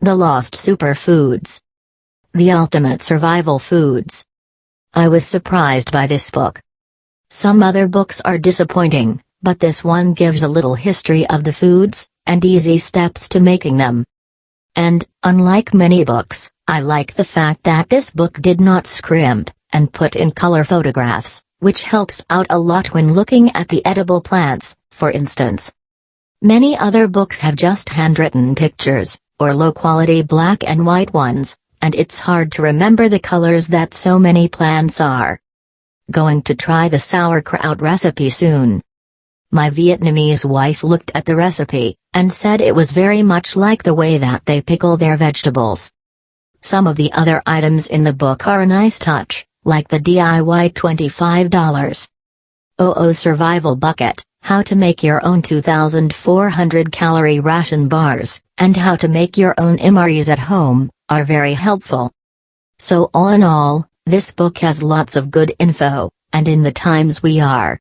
The Lost Superfoods. The Ultimate Survival Foods. I was surprised by this book. Some other books are disappointing, but this one gives a little history of the foods, and easy steps to making them. And, unlike many books, I like the fact that this book did not scrimp, and put in color photographs, which helps out a lot when looking at the edible plants, for instance. Many other books have just handwritten pictures, or low-quality black and white ones, and it's hard to remember the colors that so many plants are. Going to try the sauerkraut recipe soon. My Vietnamese wife looked at the recipe, and said it was very much like the way that they pickle their vegetables. Some of the other items in the book are a nice touch, like the DIY $25. Survival bucket, how to make your own 2,400 calorie ration bars, and how to make your own MREs at home, are very helpful. So all in all, this book has lots of good info, and in the times we are.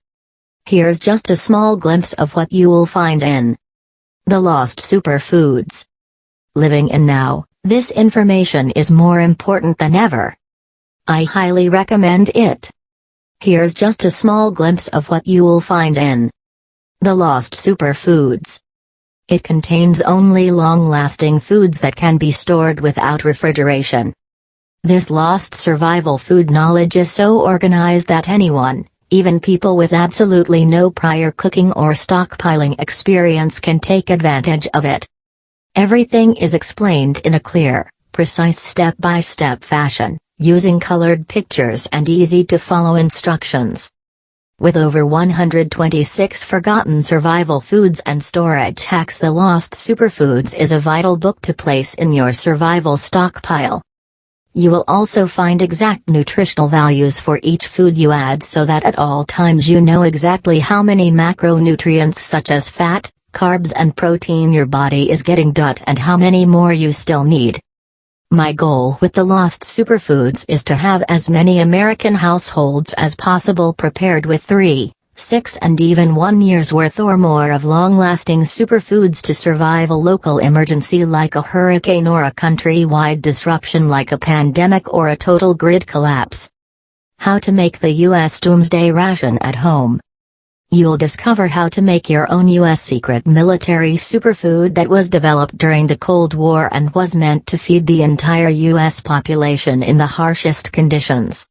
Here's just a small glimpse of what you will find in The Lost Superfoods. Living in now, this information is more important than ever. I highly recommend it. Here's just a small glimpse of what you will find in The Lost Superfoods. It contains only long-lasting foods that can be stored without refrigeration. This lost survival food knowledge is so organized that anyone, even people with absolutely no prior cooking or stockpiling experience, can take advantage of it. Everything is explained in a clear, precise step-by-step fashion, using colored pictures and easy-to-follow instructions. With over 126 forgotten survival foods and storage hacks, The Lost Superfoods is a vital book to place in your survival stockpile. You will also find exact nutritional values for each food you add, so that at all times you know exactly how many macronutrients such as fat, carbs and protein your body is getting, and how many more you still need. My goal with The Lost Superfoods is to have as many American households as possible prepared with 3, 6 and even 1 year's worth or more of long-lasting superfoods to survive a local emergency like a hurricane or a countrywide disruption like a pandemic or a total grid collapse. How to make the U.S. Doomsday Ration at home. You'll discover how to make your own U.S. secret military superfood that was developed during the Cold War and was meant to feed the entire U.S. population in the harshest conditions.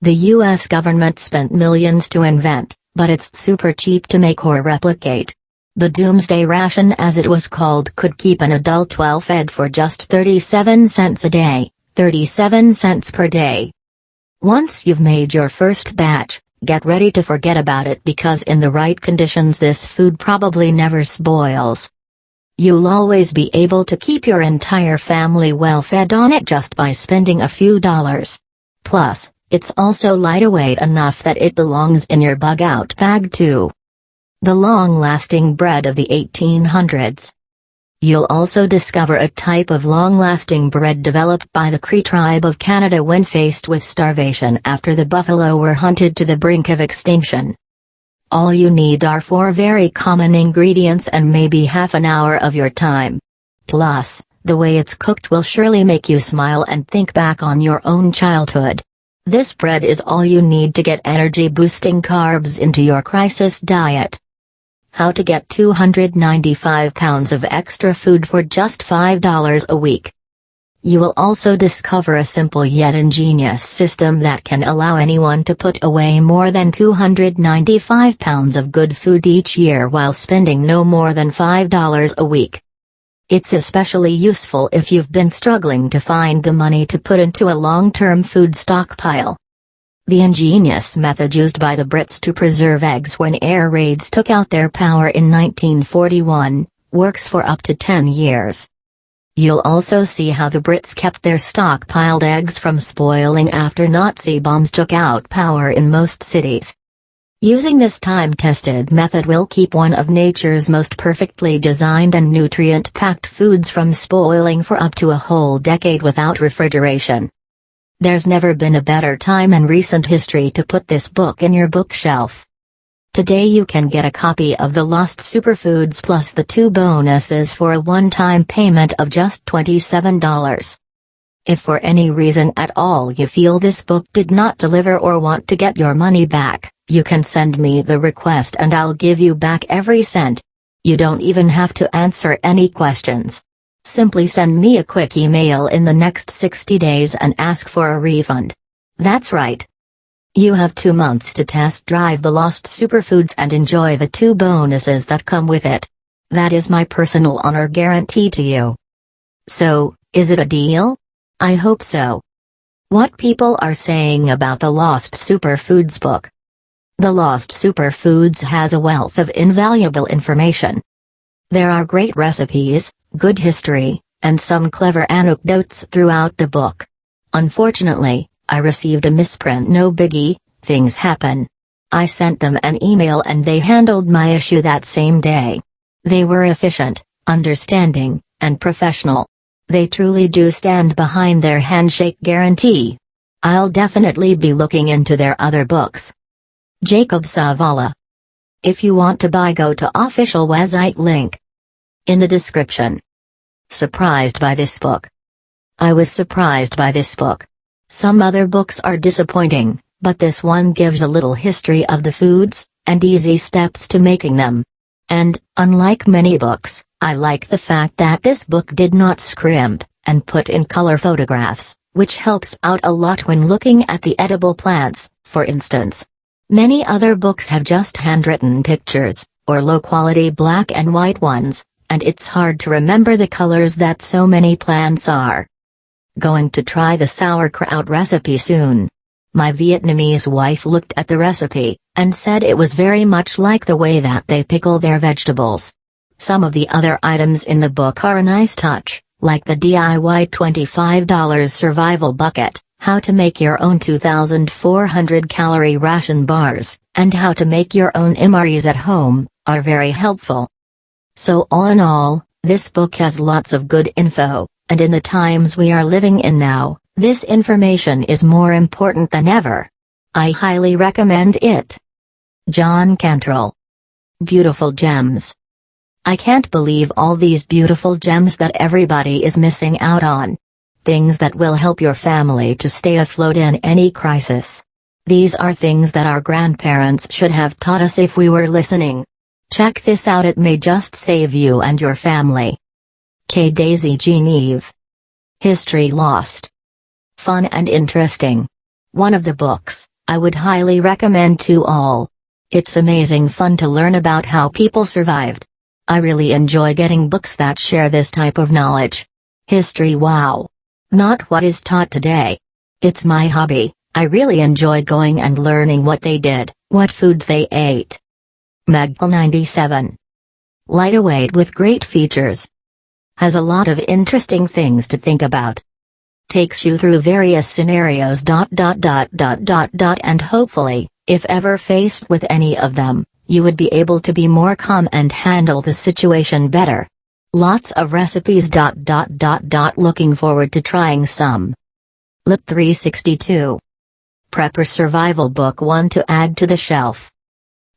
The U.S. government spent millions to invent, but it's super cheap to make or replicate. The Doomsday Ration, as it was called, could keep an adult well fed for just 37 cents a day, 37 cents per day. Once you've made your first batch, get ready to forget about it, because in the right conditions this food probably never spoils. You'll always be able to keep your entire family well fed on it just by spending a few dollars. Plus, it's also lightweight enough that it belongs in your bug-out bag too. The long-lasting bread of the 1800s. You'll also discover a type of long-lasting bread developed by the Cree tribe of Canada when faced with starvation after the buffalo were hunted to the brink of extinction. All you need are 4 very common ingredients and maybe half an hour of your time. Plus, the way it's cooked will surely make you smile and think back on your own childhood. This bread is all you need to get energy-boosting carbs into your crisis diet. How to get 295 pounds of extra food for just $5 a week. You will also discover a simple yet ingenious system that can allow anyone to put away more than 295 pounds of good food each year while spending no more than $5 a week. It's especially useful if you've been struggling to find the money to put into a long-term food stockpile. The ingenious method used by the Brits to preserve eggs when air raids took out their power in 1941, works for up to 10 years. You'll also see how the Brits kept their stockpiled eggs from spoiling after Nazi bombs took out power in most cities. Using this time-tested method will keep one of nature's most perfectly designed and nutrient-packed foods from spoiling for up to a whole decade without refrigeration. There's never been a better time in recent history to put this book in your bookshelf. Today you can get a copy of the Lost Superfoods plus the 2 bonuses for a one-time payment of just $27. If for any reason at all you feel this book did not deliver or want to get your money back, you can send me the request and I'll give you back every cent. You don't even have to answer any questions. Simply send me a quick email in the next 60 days and ask for a refund. That's right. You have 2 months to test drive the Lost Superfoods and enjoy the 2 bonuses that come with it. That is my personal honor guarantee to you. So, is it a deal? I hope so. What people are saying about the Lost Superfoods book. The Lost Superfoods has a wealth of invaluable information. There are great recipes, good history, and some clever anecdotes throughout the book. Unfortunately, I received a misprint. No biggie, things happen. I sent them an email and they handled my issue that same day. They were efficient, understanding, and professional. They truly do stand behind their handshake guarantee. I'll definitely be looking into their other books. Jacob Savala. If you want to buy, go to official website link in the description. Surprised by this book. I was surprised by this book. Some other books are disappointing, but this one gives a little history of the foods, and easy steps to making them. And, unlike many books, I like the fact that this book did not scrimp, and put in color photographs, which helps out a lot when looking at the edible plants, for instance. Many other books have just handwritten pictures, or low-quality black and white ones, and it's hard to remember the colors that so many plants are. Going to try the sauerkraut recipe soon. My Vietnamese wife looked at the recipe, and said it was very much like the way that they pickle their vegetables. Some of the other items in the book are a nice touch, like the DIY $25 survival bucket, how to make your own 2,400 calorie ration bars, and how to make your own MREs at home, are very helpful. So all in all, this book has lots of good info. And in the times we are living in now, this information is more important than ever. I highly recommend it. John Cantrell. Beautiful gems. I can't believe all these beautiful gems that everybody is missing out on. Things that will help your family to stay afloat in any crisis. These are things that our grandparents should have taught us if we were listening. Check this out, it may just save you and your family. K. Daisy Geneve. History Lost. Fun and interesting. One of the books I would highly recommend to all. It's amazing fun to learn about how people survived. I really enjoy getting books that share this type of knowledge. History, wow. Not what is taught today. It's my hobby. I really enjoy going and learning what they did, what foods they ate. Magpul 97. Lightweight with great features. Has a lot of interesting things to think about. Takes you through various scenarios. And hopefully, if ever faced with any of them, you would be able to be more calm and handle the situation better. Lots of recipes. Looking forward to trying some. Lip 362. Prepper Survival Book 1 to add to the shelf.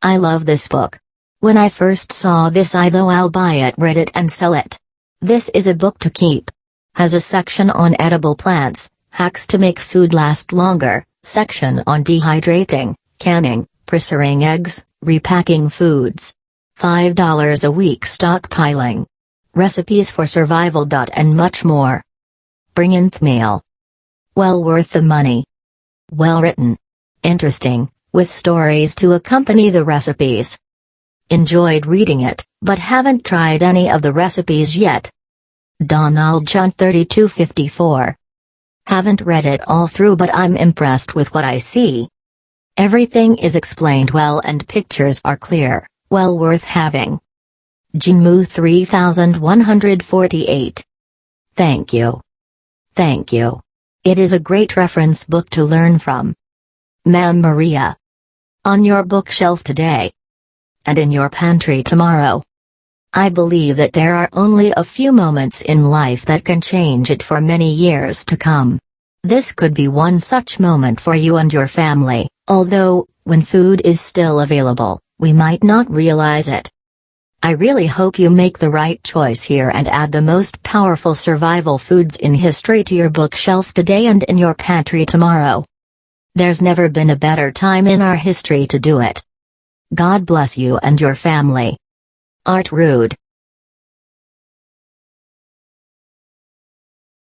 I love this book. When I first saw this, I'll buy it, read it and sell it. This is a book to keep. Has a section on edible plants, hacks to make food last longer, section on dehydrating, canning, preserving eggs, repacking foods. $5 a week stockpiling. Recipes for survival. And much more. Brilliant meal. Well worth the money. Well written. Interesting, with stories to accompany the recipes. Enjoyed reading it, but haven't tried any of the recipes yet. Donald John 3254. Haven't read it all through, but I'm impressed with what I see. Everything is explained well and pictures are clear, well worth having. Jinmu 3148. Thank you. Thank you. It is a great reference book to learn from. Ma'am Maria. On your bookshelf today. And in your pantry tomorrow. I believe that there are only a few moments in life that can change it for many years to come. This could be one such moment for you and your family, although, when food is still available, We might not realize it. I really hope you make the right choice here and add the most powerful survival foods in history to your bookshelf today and in your pantry tomorrow. There's never been a better time in our history to do it. God bless you and your family. Art Rude.